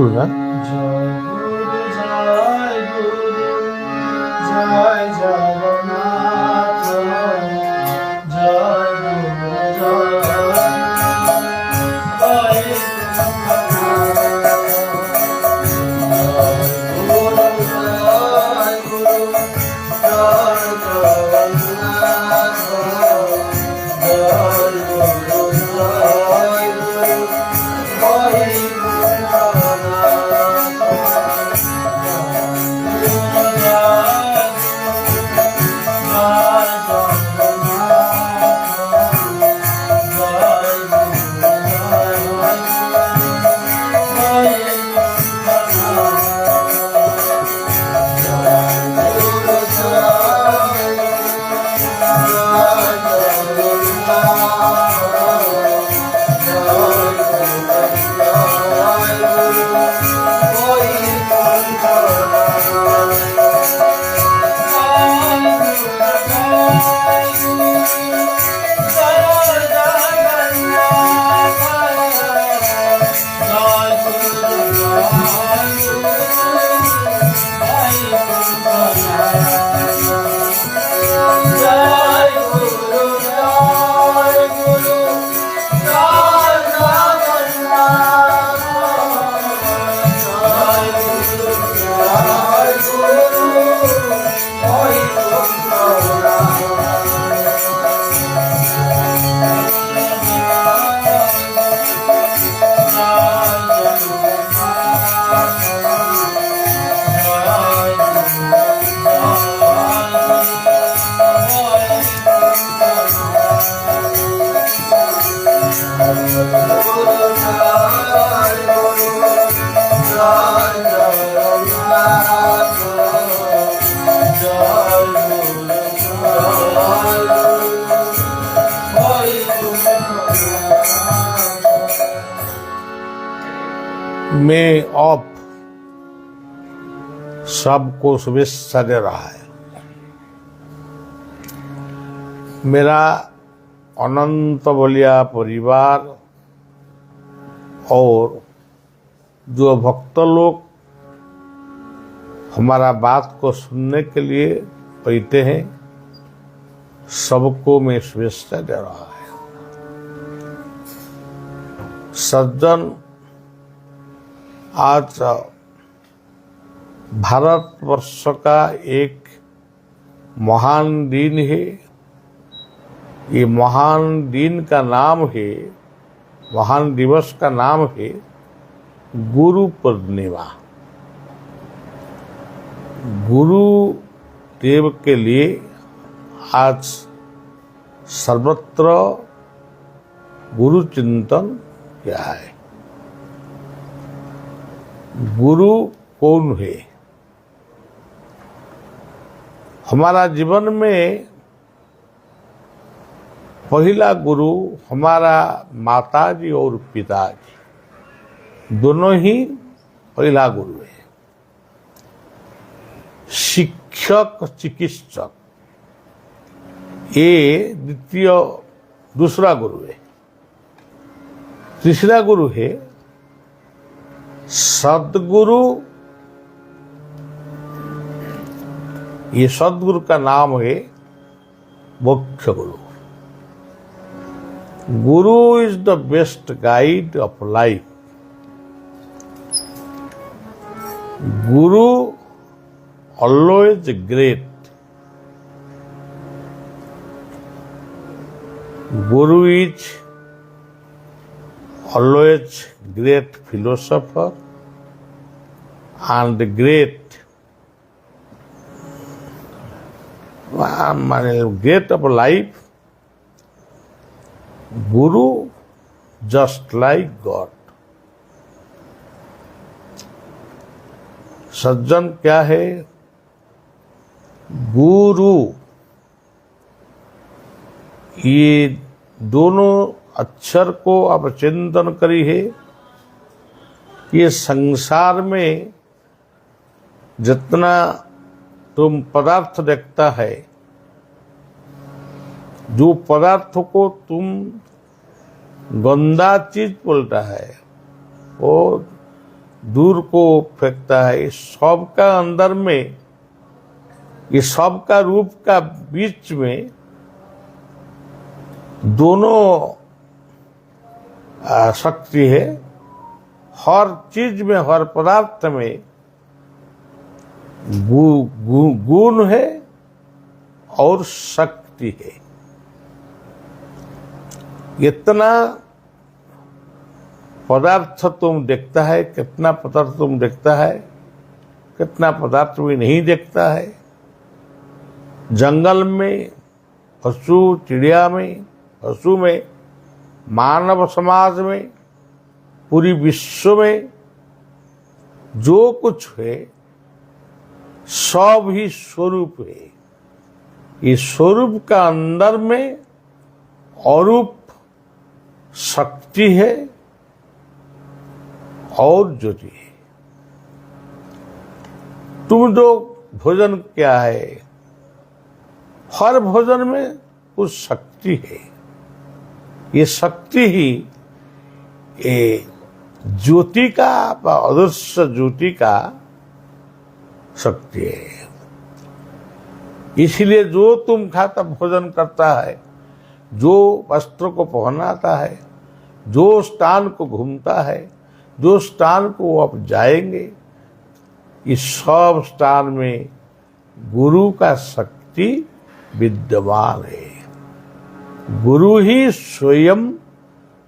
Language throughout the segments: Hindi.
শুনুন না। জয় জগন্নাথ জয় গুরু में ऑफ सबको शुभेच्छा दे रहा है। मेरा अनंत बलिया परिवार और जो भक्त लोग हमारा बात को सुनने के लिए बैठे हैं, सबको मैं शुभेच्छा दे रहा है। सज्जन, आज भारतवर्ष का एक महान दिन है। ये महान दिन का नाम है, महान दिवस का नाम है गुरु पूर्णिमा। गुरु देव के लिए आज सर्वत्र गुरु चिंतन किया है। गुरु कौन है? हमारा जीवन में पहला गुरु हमारा माताजी और पिताजी दोनों ही पहला गुरु है। शिक्षक चिकित्सक ये दूसरा गुरु है। तीसरा गुरु है सद्गुरु। ये सद्गुरु का नाम है मुख्य गुरु। Guru is the best guide of life. Guru always great. Guru is always great philosopher and great of life. Guru just like God. सज्जन क्या है? गुरु। ये दोनों अक्षर को आप चिंतन करी है। ये संसार में जितना तुम पदार्थ देखता है, जो पदार्थ को तुम गंदा चीज बोलता है, वो दूर को फेंकता है। इस सबका अंदर में, ये सबका रूप का बीच में दोनों शक्ति है। हर चीज में, हर पदार्थ में गुण है और शक्ति है। इतना पदार्थ तुम देखता है, कितना पदार्थ तुम देखता है, कितना पदार्थ भी नहीं देखता है। जंगल में, पशु चिड़िया में, पशु में, मानव समाज में, पूरी विश्व में जो कुछ है सब ही स्वरूप है। इस स्वरूप का अंदर में अरूप शक्ति है और ज्योति है। तुम जो भोजन क्या है, हर भोजन में कुछ शक्ति है। ये शक्ति ही ज्योति का, अदृश्य ज्योति का शक्ति है। इसलिए जो तुम खाता भोजन करता है, जो वस्त्र को पहनाता है, जो स्थान को घूमता है, जो स्थान को आप जाएंगे, इस सब स्थान में गुरु का शक्ति विद्यमान है। गुरु ही स्वयं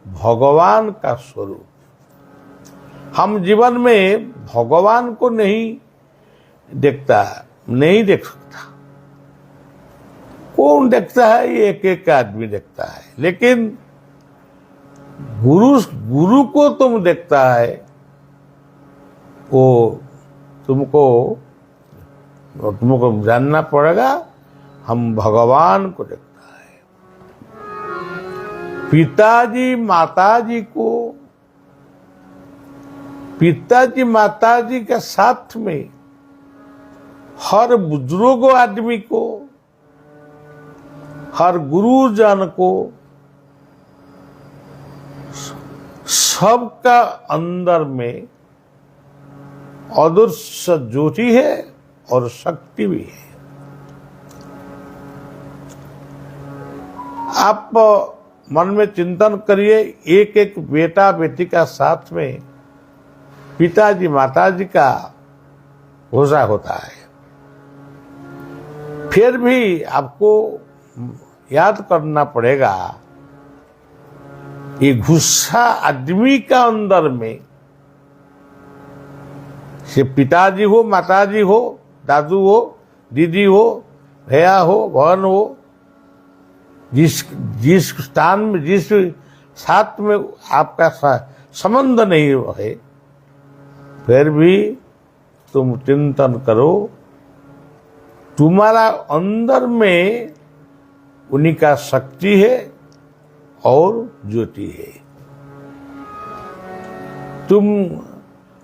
भगवान का स्वरूप। हम जीवन में भगवान को नहीं देखता, नहीं देख सकता। कौन देखता है? ये एक एक आदमी देखता है। लेकिन गुरु को तुम देखता है, वो तुमको जानना पड़ेगा। हम भगवान को देखता है। पिताजी माताजी को, पिताजी माताजी के साथ में हर बुजुर्ग आदमी को, हर गुरुजन को, सबका अंदर में अदृश्य ज्योति है और शक्ति भी है। आप मन में चिंतन करिए, एक एक बेटा बेटी का साथ में पिताजी माताजी का घोषा होता है। फिर भी आपको याद करना पड़ेगा, ये गुस्सा आदमी का अंदर में, से पिताजी हो, माताजी हो, दादू हो, दीदी हो, भैया हो, बहन हो, जिस स्थान में, जिस साथ में आपका संबंध नहीं है, फिर भी तुम चिंतन करो, तुम्हारा अंदर में उन्हीं का शक्ति है और ज्योति है। तुम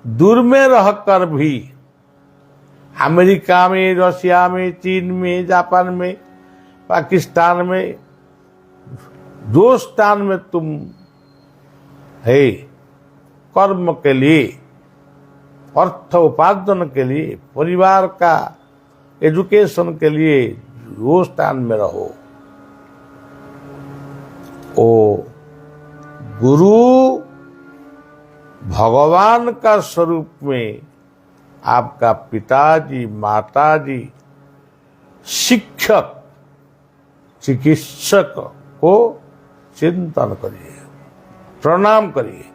दूर में रहकर भी, अमेरिका में, रशिया में, चीन में, जापान में, पाकिस्तान में, जो स्थान में तुम है, कर्म के लिए, अर्थ उपार्जन के लिए, परिवार का एजुकेशन के लिए वो स्थान में रहो, ओ गुरु भगवान का स्वरूप में आपका पिताजी माताजी शिक्षक चिकित्सक को चिंतन करिए, प्रणाम करिए।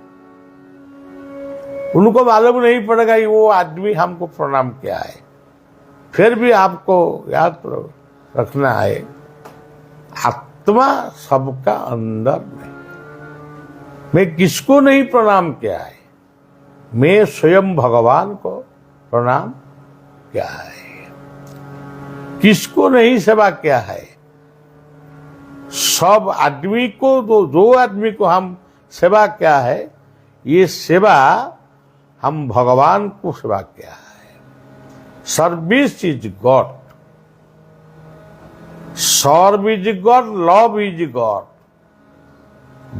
उनको मालूम नहीं पड़ेगा कि वो आदमी हमको प्रणाम किया है, फिर भी आपको याद रखना है, आत्मा सबका अंदर में। मैं किसको नहीं प्रणाम किया है? मैं स्वयं भगवान को प्रणाम किया है। किसको नहीं सेवा किया है? सब आदमी को, जो आदमी को हम सेवा किया है, ये सेवा हम भगवान को सेवा किया है। Service is God, serve is God, love is God,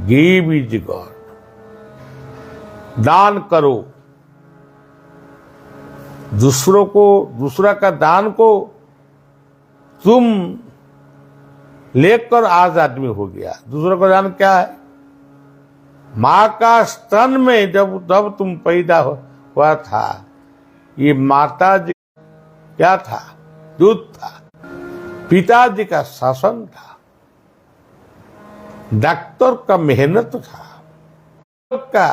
give is God. दान करो, दूसरा का दान को तुम लेकर आज आदमी हो गया। दूसरा का दान क्या है? माँ का स्तन में जब तुम पैदा हुआ था, ये माता जी क्या था? दूध था। पिताजी का शासन था। डॉक्टर का मेहनत था। सबका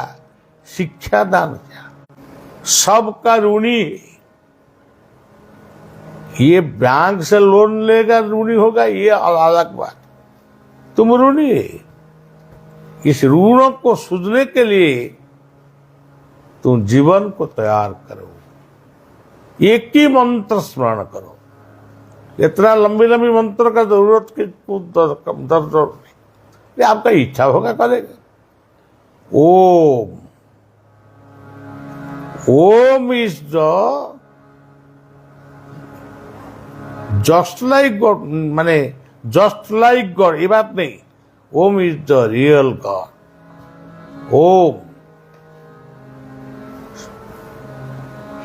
शिक्षा दान किया। सबका ऋणी। ये बैंक से लोन लेगा ऋणी होगा, ये अलग बात। तुम ऋणी है। इस ऋणों को सूझने के लिए तुम जीवन को तैयार करो। एक ही मंत्र स्मरण करो। इतना लंबी लंबी मंत्र का जरूरत की दर्द नहीं। आपका इच्छा होगा करेगा। Om. Om is the just like god, माने जस्ट लाइक गॉड, ये बात नहीं। Om is the real god. Om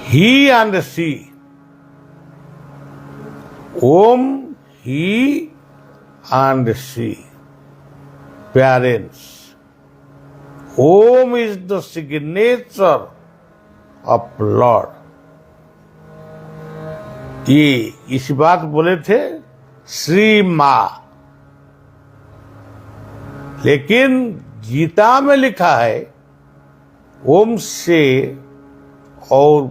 ही एंड सी। ओम ही and see parents. Om is the signature of lord. ये इस बात बोले थे श्री मां, लेकिन गीता में लिखा है ओम से और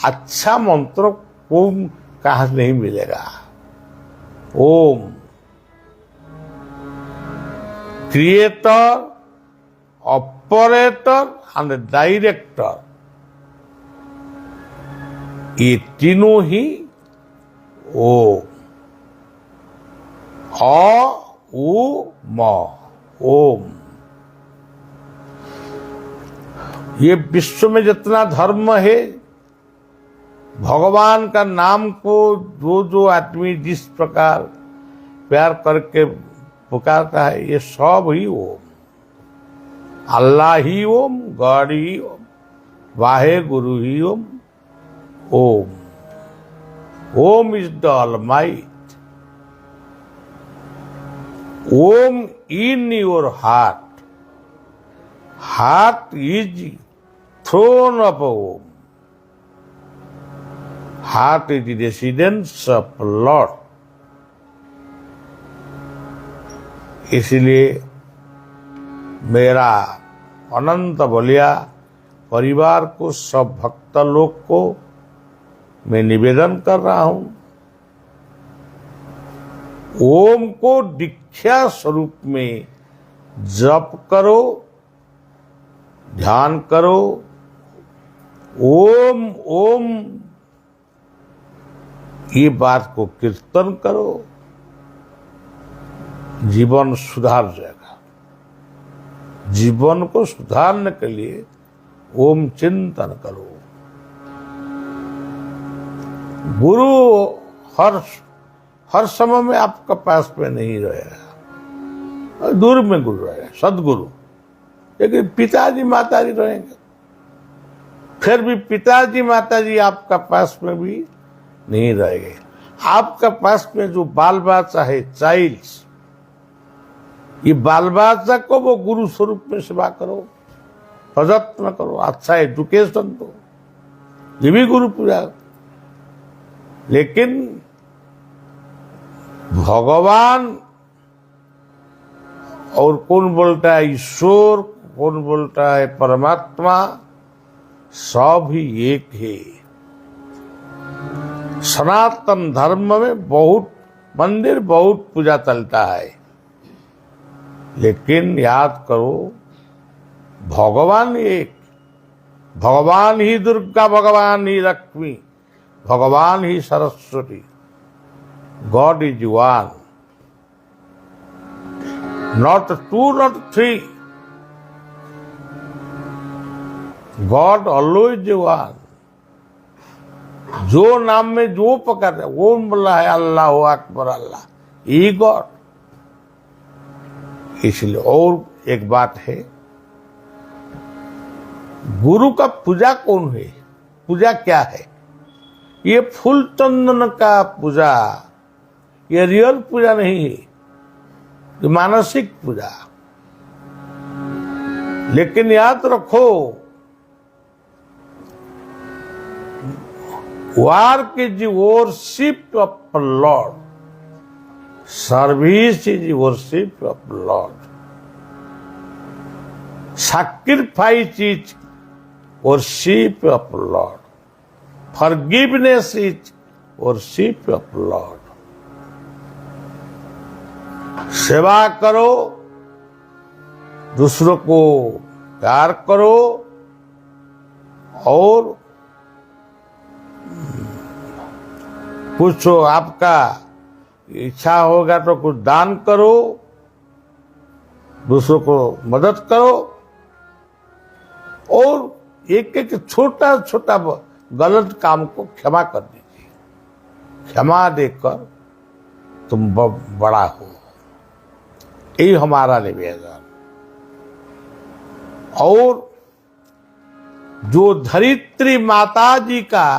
अच्छा मंत्र ओम कहां नहीं मिलेगा। ओम क्रिएटर, ऑपरेटर एंड डायरेक्टर, ये तीनों ही ओम। ओम। ये विश्व में जितना धर्म है, भगवान का नाम को जो आदमी जिस प्रकार प्यार करके पुकारता है, ये सब ही ओम। अल्लाह ही ओम, गॉड ही ओम, वाहे गुरु ही Om. Om. Om is the almighty. Om in your heart. Heart is throne of Om. Heart is the residence of Lord. इसलिए मेरा अनंत बलिया परिवार को, सब भक्त लोग को मैं निवेदन कर रहा हूं, ओम को दीक्षा स्वरूप में जप करो, ध्यान करो। ओम ओम ये बात को कीर्तन करो, जीवन सुधार जाएगा। जीवन को सुधारने के लिए ओम चिंतन करो। गुरु हर समय में आपका पास में नहीं रहेगा, दूर में गुरु रहेगा, सदगुरु। लेकिन पिताजी माताजी रहेंगे, फिर भी पिताजी माताजी आपका पास में भी नहीं रहेंगे। आपका पास में जो बाल बच्चा है, चाइल्ड्स, ये बाल बच्चा को वो गुरु स्वरूप में सेवा करो, प्रयत्न करो, अच्छा एजुकेशन दो, ये भी गुरु पूजा। लेकिन भगवान और कौन बोलता है ईश्वर, कौन बोलता है परमात्मा, सब ही एक है। सनातन धर्म में बहुत मंदिर, बहुत पूजा चलता है, लेकिन याद करो भगवान एक। भगवान ही दुर्गा, भगवान ही लक्ष्मी, भगवान ही Saraswati. God is one, not two, not three. God always one. जो नाम में जो पकड़ है, वो बोला है अल्लाह अकबर, अल्लाह, ये गॉड। इसलिए और एक बात है, गुरु का पूजा कौन है? पूजा क्या है? ये फूल चंदन का पूजा, ये रियल पूजा नहीं है, ये मानसिक पूजा। लेकिन याद रखो, work is worship of Lord, service is worship of Lord, sacrifice is worship of Lord, forgiveness is worship of Lord। सेवा करो, दूसरों को प्यार करो, और कुछ आपका इच्छा होगा तो कुछ दान करो, दूसरों को मदद करो, और एक एक छोटा छोटा गलत काम को क्षमा कर दीजिए। क्षमा देकर तुम बड़ा हो, यही हमारा निवेदन। और जो धरित्री माता जी का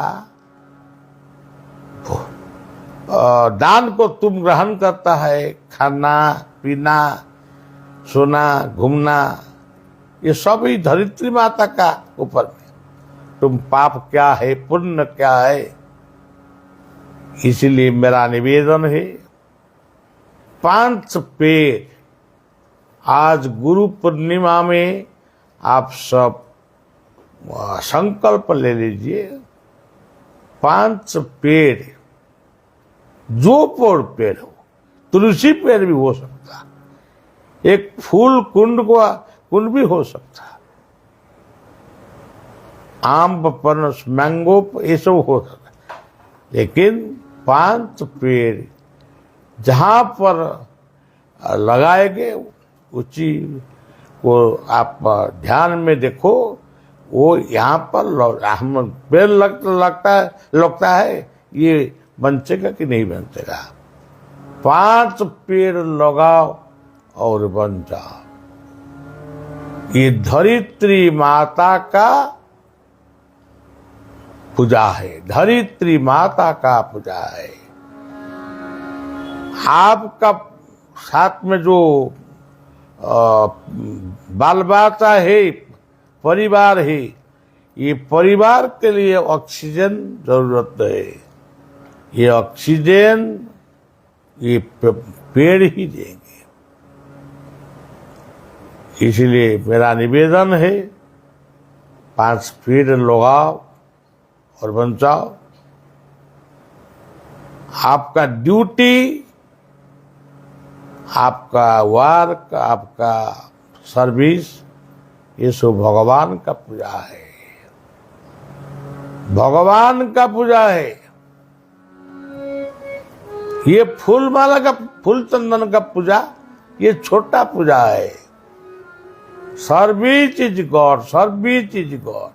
दान को तुम ग्रहण करता है, खाना पीना सोना घूमना, ये सब ही धरित्री माता का ऊपर में। तुम पाप क्या है पुण्य क्या है, इसलिए मेरा निवेदन है, 5 पेड़ आज गुरु पूर्णिमा में आप सब संकल्प ले लीजिए। 5 पेड़, जो पेड़ हो, तुलसी पेड़ भी हो सकता, एक फूल कुंड भी हो सकता, आम पनस मैंगो ये सब हो सकता, लेकिन 5 पेड़ जहां पर लगाएंगे उसी को आप ध्यान में देखो, वो यहाँ पर हम पेड़ लगता है, ये बचेगा कि नहीं बचेगा। 5 पेड़ लगाओ और बन जाओ। ये धरित्री माता का पूजा है, धरित्री माता का पूजा है। आपका साथ में जो बाल बच्चा है, परिवार है, ये परिवार के लिए ऑक्सीजन जरूरत है। ये ऑक्सीजन ये पेड़ ही देंगे। इसलिए मेरा निवेदन है, 5 पेड़ लगाओ और बचाओ। आपका ड्यूटी, आपका वर्क, आपका सर्विस, ये सब भगवान का पूजा है, भगवान का पूजा है। ये फूल माला का, फूल चंदन का पूजा ये छोटा पूजा है। Service is god, service is god.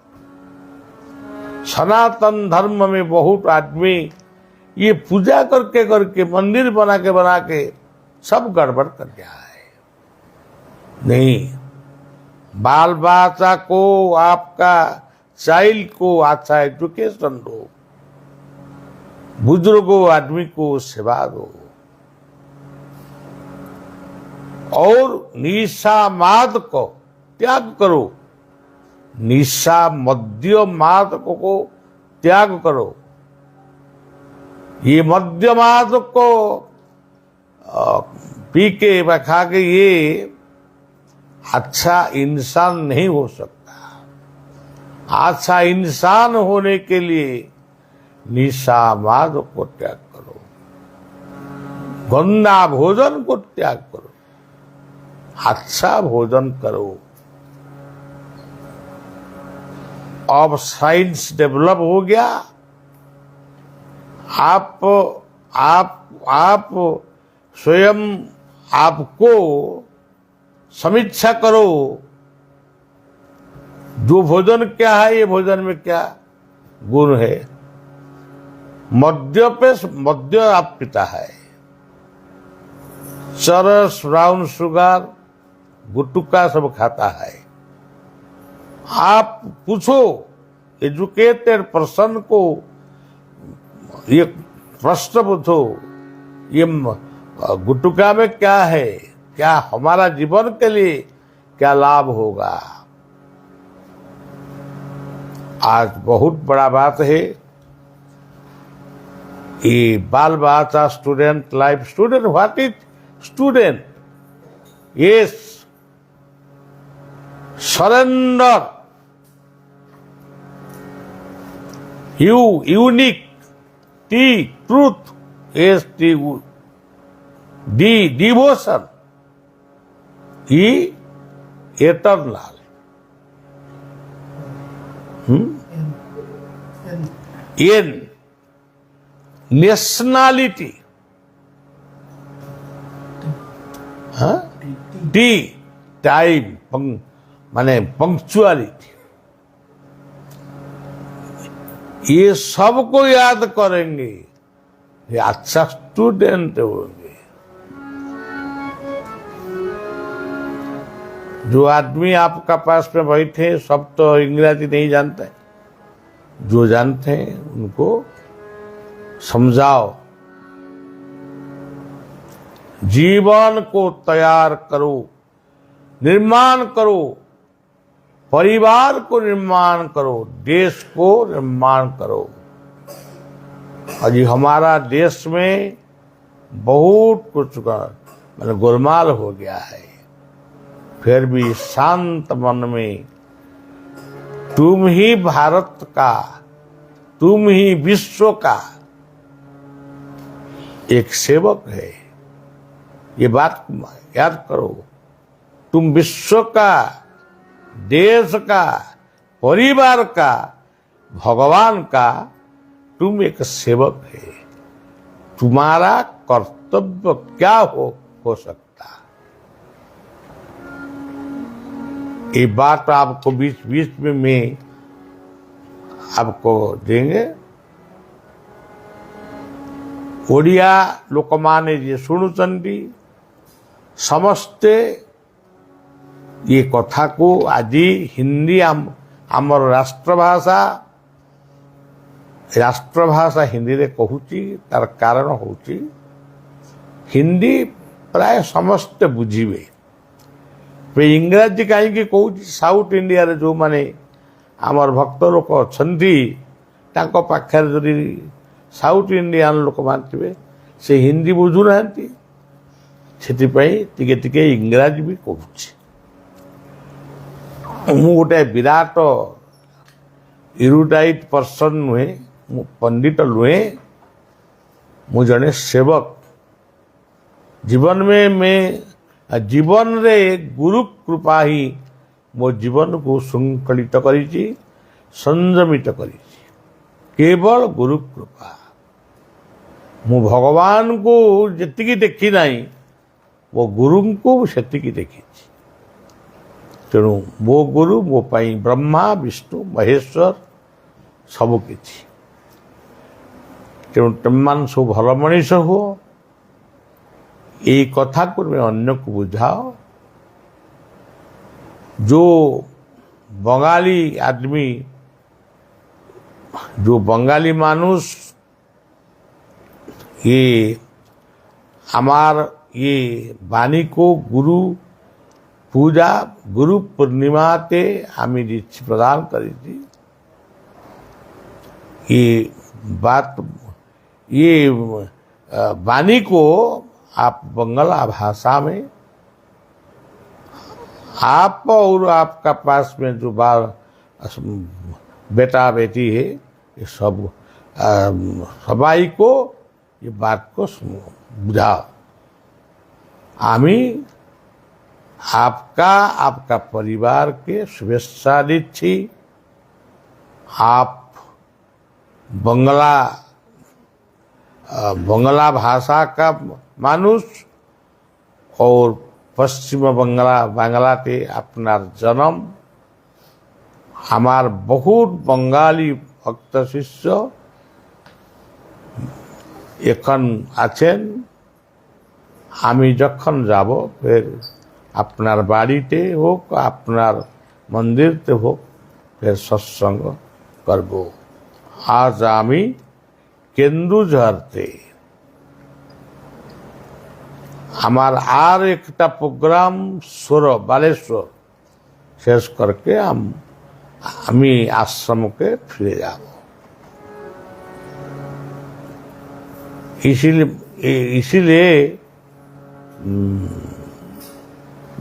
Sanatan Dharma में बहुत आदमी ये पूजा करके करके मंदिर बना के सब गड़बड़ कर गया है। नहीं, बाल बच्चा को, आपका चाइल्ड को अच्छा एजुकेशन दो, बुजुर्गों आदमी को सेवा दो, और निशा माद को त्याग करो, निशा मद्य माद को त्याग करो। ये मद्य माद को पी के खा के ये अच्छा इंसान नहीं हो सकता। अच्छा इंसान होने के लिए निशा माद को त्याग करो, गंदा भोजन को त्याग करो, अच्छा भोजन करो। अब साइंस डेवलप हो गया, आप स्वयं आपको समीक्षा करो, जो भोजन क्या है, ये भोजन में क्या गुण है। मद्य आप पीता है, चरस, ब्राउन शुगर, गुटखा सब खाता है। आप पूछो एजुकेटेड पर्सन को, ये प्रश्न पूछो, ये गुटुका में क्या है, क्या हमारा जीवन के लिए क्या लाभ होगा। आज बहुत बड़ा बात है, ये बाल भाषा student life. Student, what is student? Yes, surrender, unique, T truth, S T D devotion, E eternal, N nationality, T time माने पंक्चुअलिटी। ये सबको याद करेंगे, ये अच्छा स्टूडेंट होंगे। जो आदमी आपका पास में बैठे सब तो अंग्रेजी नहीं जानते, जो जानते हैं उनको समझाओ। जीवन को तैयार करो, निर्माण करो, परिवार को निर्माण करो, देश को निर्माण करो। और ये हमारा देश में बहुत कुछ मतलब गोलमाल हो गया है, फिर भी शांत मन में तुम ही भारत का, तुम ही विश्व का एक सेवक है। ये बात याद करो, तुम विश्व का, देश का, परिवार का, भगवान का तुम एक सेवक है। तुम्हारा कर्तव्य क्या हो सकता। ये बात आपको बीच बीच में मैं आपको देंगे। ओडिया लोकमान्य जी शुणुचंदी समस्ते ये कथा को आज हिंदी आमर राष्ट्रभाषा हिंदी रे कहूची। तार कारण होची हिंदी प्राय समस्ते बुझीबे। इंग्राजी कहीं कहूँ साउथ इंडिया रे जो माने आमर भक्त लोक अच्छी तांको पाखर जदि साउथ इंडियन लोक मानते से हिंदी बुझु ना, टिके टिके इंग्राजी भी कहूँ। मु गोटे विराट इरुडाइट पर्सन नुहे, मु पंडित नुहे, मु जने सेवक। जीवन में मैं जीवन रे गुरु कृपा ही मो जीवन को संकलित करिछि, संयमित करिछि। केवल गुरु कृपा। मु भगवान को जेतिकी देखी नहीं, वो गुरु को सेतिकी देखी। तेणु मो गुरु मो पाई ब्रह्मा विष्णु महेश्वर सबकि। तेणु तुम सब भल मनीष हो, ये कथा को अन्य को बुझाओ। जो बंगाली आदमी, जो बंगाली मानुष ये हमार ये वाणी को गुरु पूजा गुरु पूर्णिमा ते आमी दीक्षा प्रदान करी थी। ये बात ये वाणी को आप बंगला भाषा में आप और आपका पास में जो बाल बेटा बेटी है, ये सब सबाई को ये बात को बुझाओ। आमी आपका आपका परिवार के शुभेच्छा दीछि। आप बंगला भाषा का मानुष और पश्चिम बांग्लाते अपनार जन्म। हमार बहुत बंगाली भक्त शिष्य एखन आছেন। आमी जखन যাব फिर আপনার বাড়িতে হোক আপনার মন্দিরতে হোক फिर सत्संग करब। आज आमी কেন্দুঝরতে আমার আর একটা প্রোগ্রাম বালেশ্বর শেষ করকে আমি आश्रमকে ফিরে যাব। इसीलिए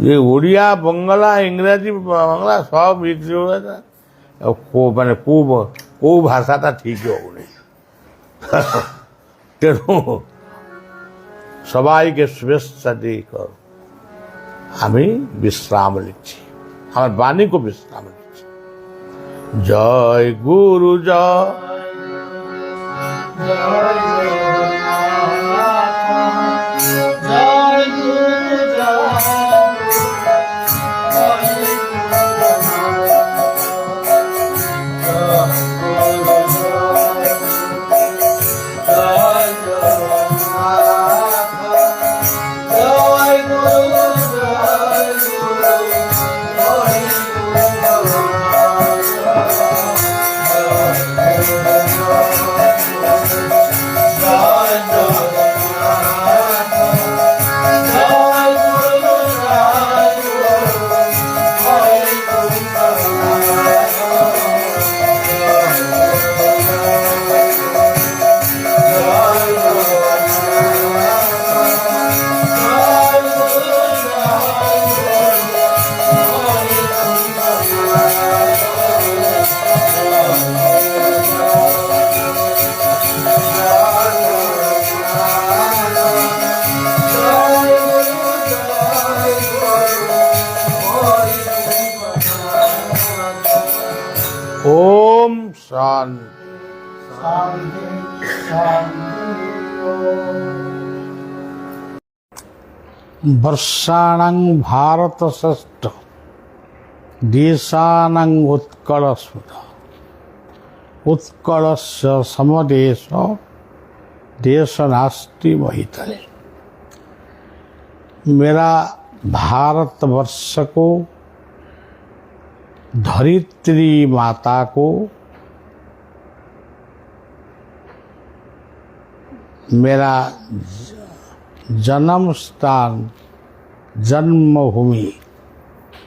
ये उड़िया बंगला इंग्राजी बांग्ला सब मिक्स हो गया था। मैंने को भाषाटा ठीक होनी तेणु सबाइके शुभेच्छा दिकर আমি বিশ্রাম নিচ্ছি, আমার বাণীকে বিশ্রাম নিচ্ছি। জয় গুরু জয়। ओम शांति शांति शांति। वर्षाणं भारत श्रेष्ठ देशानां उत्कल स्मृत उत्कलस्य समदेश देश नास्ति महितले। मेरा भारतवर्ष को, धरित्री माता को मेरा जन्म स्थान जन्मभूमि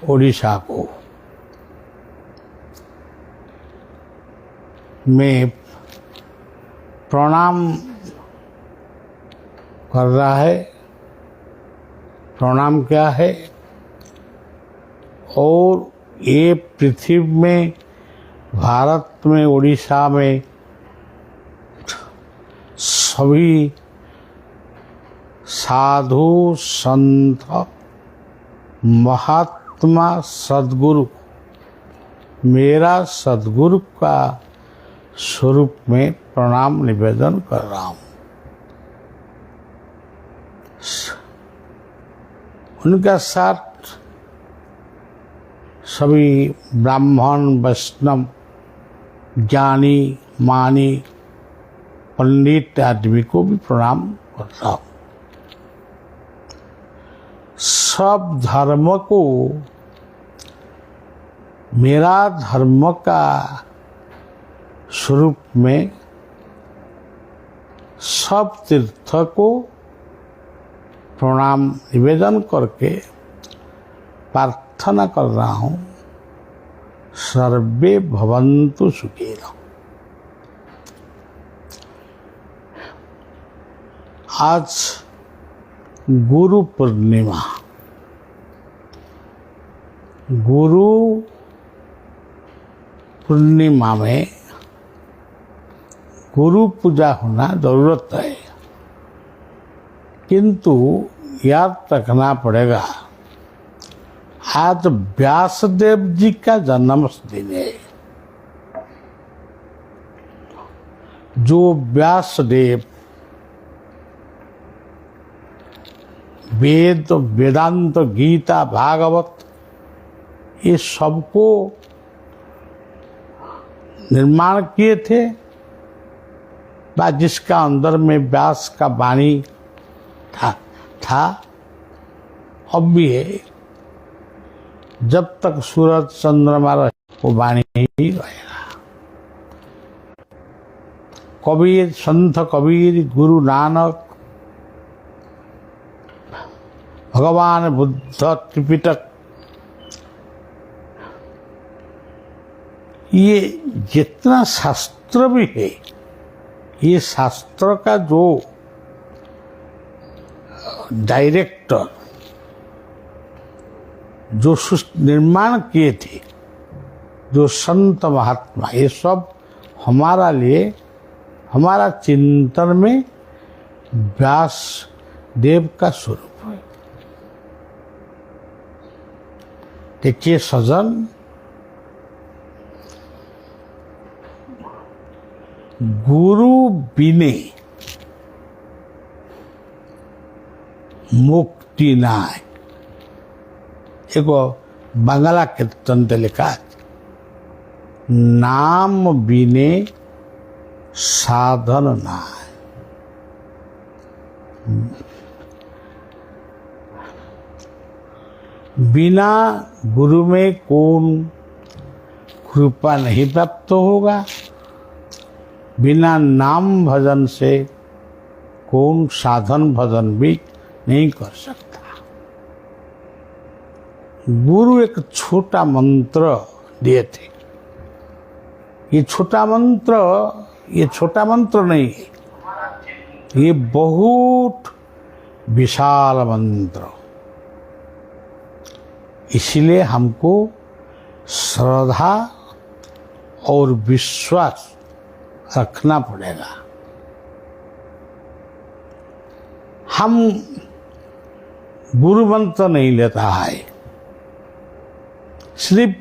उड़ीसा को मैं प्रणाम कर रहा है। प्रणाम क्या है? और ये पृथ्वी में, भारत में, उड़ीसा में सभी साधु संत महात्मा सद्गुरु मेरा सद्गुरु का स्वरूप में प्रणाम निवेदन कर रहा हूँ। उनका साथ सभी ब्राह्मण वैष्णव ज्ञानी मानी पंडित आदमी को भी प्रणाम करता हूँ। सब धर्म को मेरा धर्म का स्वरूप में सब तीर्थ को प्रणाम निवेदन करके प्रार्थना कर रहा हूँ, सर्वे भवन्तु सुखिनः। आज गुरु पूर्णिमा, गुरु पूर्णिमा में गुरु पूजा होना जरूरत है, किंतु याद रखना पड़ेगा आज व्यासदेव जी का जन्मदिन है। जो व्यासदेव वेद, वेदांत, गीता, भागवत ये सबको निर्माण किए थे, व जिसका अंदर में व्यास का वाणी था अब भी है। जब तक सूरज चंद्रमा रहे वो वाणी ही रहेगा। कबीर, संत कबीर, गुरु नानक, भगवान बुद्ध, त्रिपिटक, ये जितना शास्त्र भी है, ये शास्त्र का जो डायरेक्टर, जो निर्माण किए थे, जो संत महात्मा, ये सब हमारा लिए, हमारा चिंतन में व्यास देव का स्वरूप है। देखिए सजन, गुरु बिने मुक्ति नाय, एगो बांग्ला कीर्तन लिखा है, नाम बिने साधन नाय। बिना गुरु में कौन कृपा नहीं प्राप्त होगा, बिना नाम भजन से कौन साधन भजन भी नहीं कर सकता। गुरु एक छोटा मंत्र दिए थे। ये छोटा मंत्र नहीं है, ये बहुत विशाल मंत्र। इसलिए हमको श्रद्धा और विश्वास रखना पड़ेगा। हम गुरु मंत्र नहीं लेता है, सिर्फ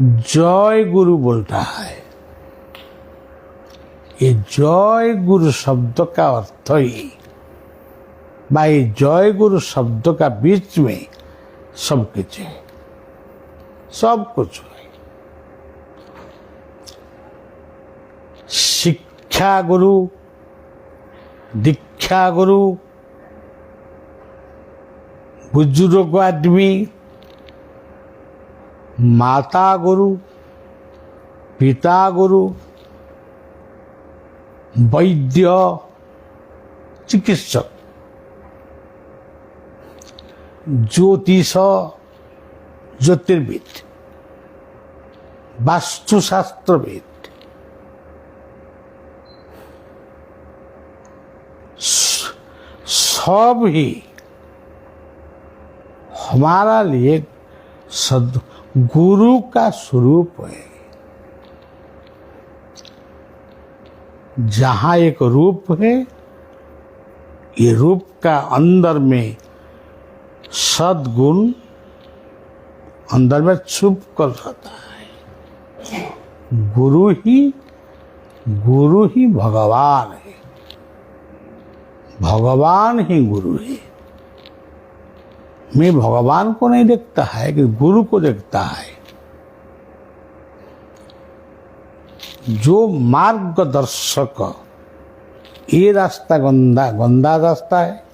जय गुरु बोलता है। ये जय गुरु शब्द का अर्थ ही, भाई जय गुरु शब्द का बीच में सब कुछ है, सब कुछ है। शिक्षा गुरु, दीक्षा गुरु, बुजुर्ग आदमी, माता गुरु, पिता गुरु, वैद्य, चिकित्सक, ज्योतिष, ज्योतिर्विद, वास्तुशास्त्रविद, सब ही हमारा लिए गुरु का स्वरूप है। जहाँ एक रूप है, ये रूप का अंदर में सद्गुण अंदर में छुप कर रहता है। गुरु ही भगवान है, भगवान ही गुरु है। मैं भगवान को नहीं देखता है कि गुरु को देखता है। जो मार्गदर्शक, ये रास्ता गंदा रास्ता है,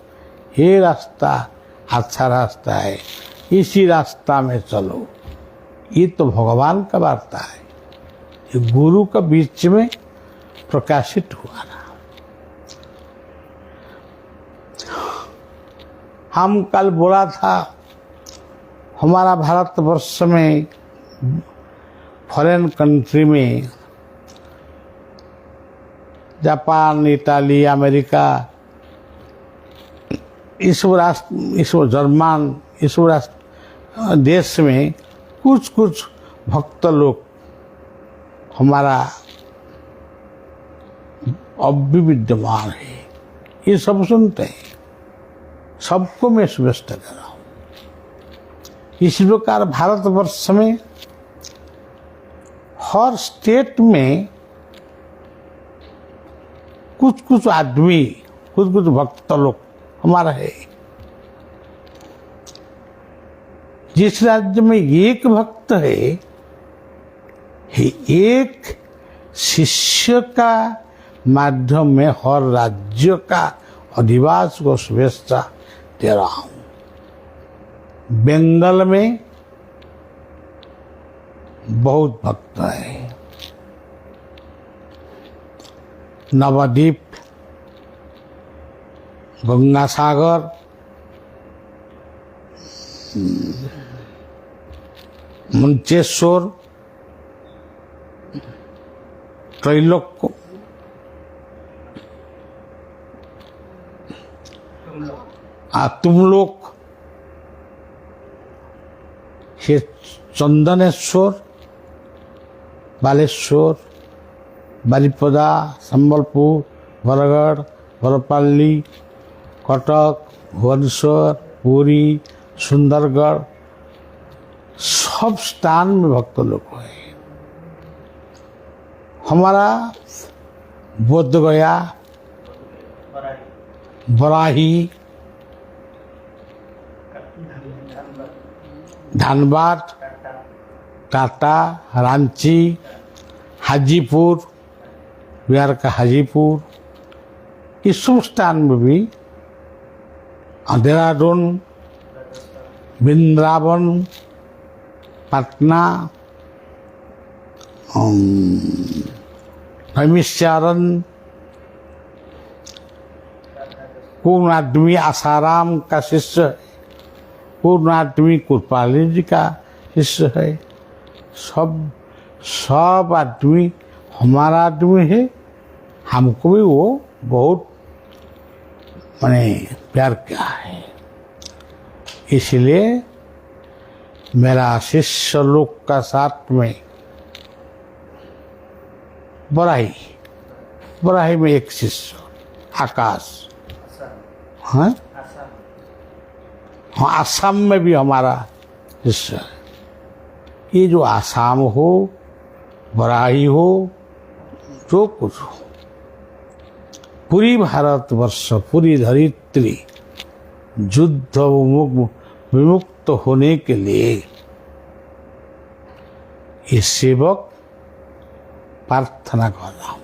ये रास्ता अच्छा रास्ता है, इसी रास्ता में चलो, ये तो भगवान का वार्ता है। ये गुरु का बीच में प्रकाशित हुआ ना। हम कल बोला था, हमारा भारतवर्ष में, फॉरेन कंट्री में, जापान, इटाली, अमेरिका, इस जर्मन, इस देश में कुछ भक्त लोग हमारा अब भी विद्यमान है। ये सब सुनते हैं, सबको मैं सुव्यवस्था कर रहा हूँ। इसी प्रकार भारतवर्ष में हर स्टेट में कुछ आदमी, कुछ भक्त लोग हमारा है। जिस राज्य में एक भक्त है, एक शिष्य का माध्यम में हर राज्य का अधिवास को शुभेच्छा दे रहा हूं। बंगाल में बहुत भक्त है, नवद्वीप, गंगा सागर, मंचेश्वर, त्रैलोक्य, तुमलोक, हे चंदनेश्वर, बालेश्वर, बारिपदा, संबलपुर, बरगढ़, बरपाली, कटक, भुवनेश्वर, पुरी, सुंदरगढ़, सब स्थान में भक्त लोग है। हमारा बोध गया, बराही, धनबाद, टाटा, रांची, हाजीपुर, बिहार का हाजीपुर, इस सब स्थान में भी देहरादून, वृंदावन, पटना, नैमिषारण्य, पूर्ण आदमी आसाराम का शिष्य है, पूर्ण आदमी कृपाली जी का शिष्य है। सब आदमी हमारा आदमी है। हमको भी वो बहुत मैंने प्यार किया है। इसलिए मेरा शिष्य लोग का साथ में बराही में एक शिष्य आकाश, हाँ हाँ, आसाम में भी हमारा शिष्य है। ये जो आसाम हो, बराही हो, जो कुछ हो, पूरी भारतवर्ष, पूरी धरित्री युद्ध विमुक्त होने के लिए ये सेवक प्रार्थना कर रहा हूँ।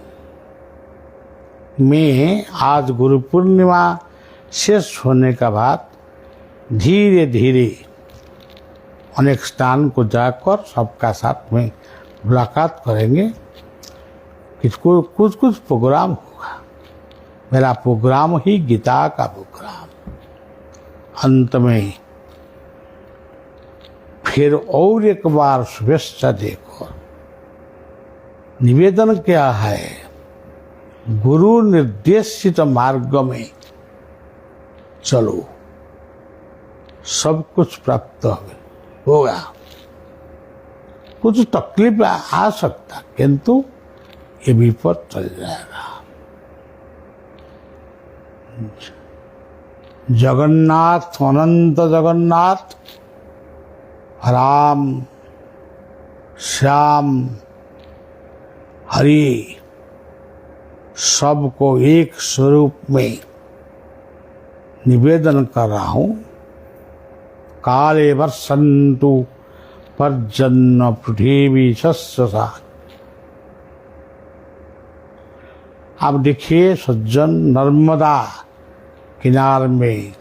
मैं आज गुरु पूर्णिमा शेष होने का बाद धीरे धीरे अनेक स्थान को जाकर सबका साथ में मुलाकात करेंगे। कुछ प्रोग्राम होगा। मेरा प्रोग्राम ही गीता का प्रोग्राम। अंत में फिर और एक बार शुभेच्छा देकर निवेदन क्या है, गुरु निर्देशित मार्ग में चलो, सब कुछ प्राप्त होगा। कुछ तकलीफ आ सकता, किंतु ये विपद चल जाएगा। जगन्नाथ, अनंत जगन्नाथ, राम, श्याम, हरि, सबको एक स्वरूप में निवेदन कर रहा हूँ। काले वर्षन्तु पर्जन्य पृथ्वी शस्यसा। आप देखिए सज्जन, नर्मदा किनार में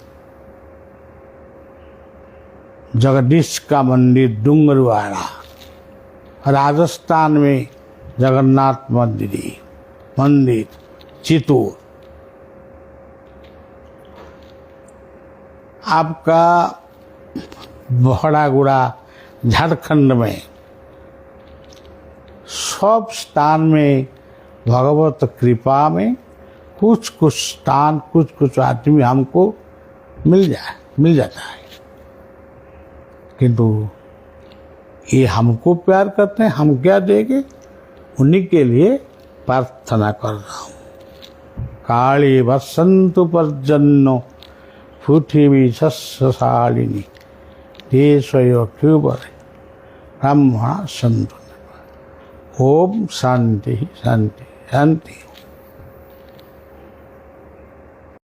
जगदीश का मंदिर डूंगरवाड़ा, राजस्थान में जगन्नाथ मंदिर चित्तौड़, आपका बहड़ागुड़ा झारखंड में, सब स्थान में भगवत कृपा में कुछ स्थान, कुछ आदमी हमको मिल जाता है। किंतु ये हमको प्यार करते हैं, हम क्या देंगे? उन्हीं के लिए प्रार्थना कर रहा हूँ। काली वसंतु पर्जन्यो पृथ्वी शस्यशालिनी देशयो क्यूबरे ब्रह्मणा सन्तु। ओम शांति शांति शांति।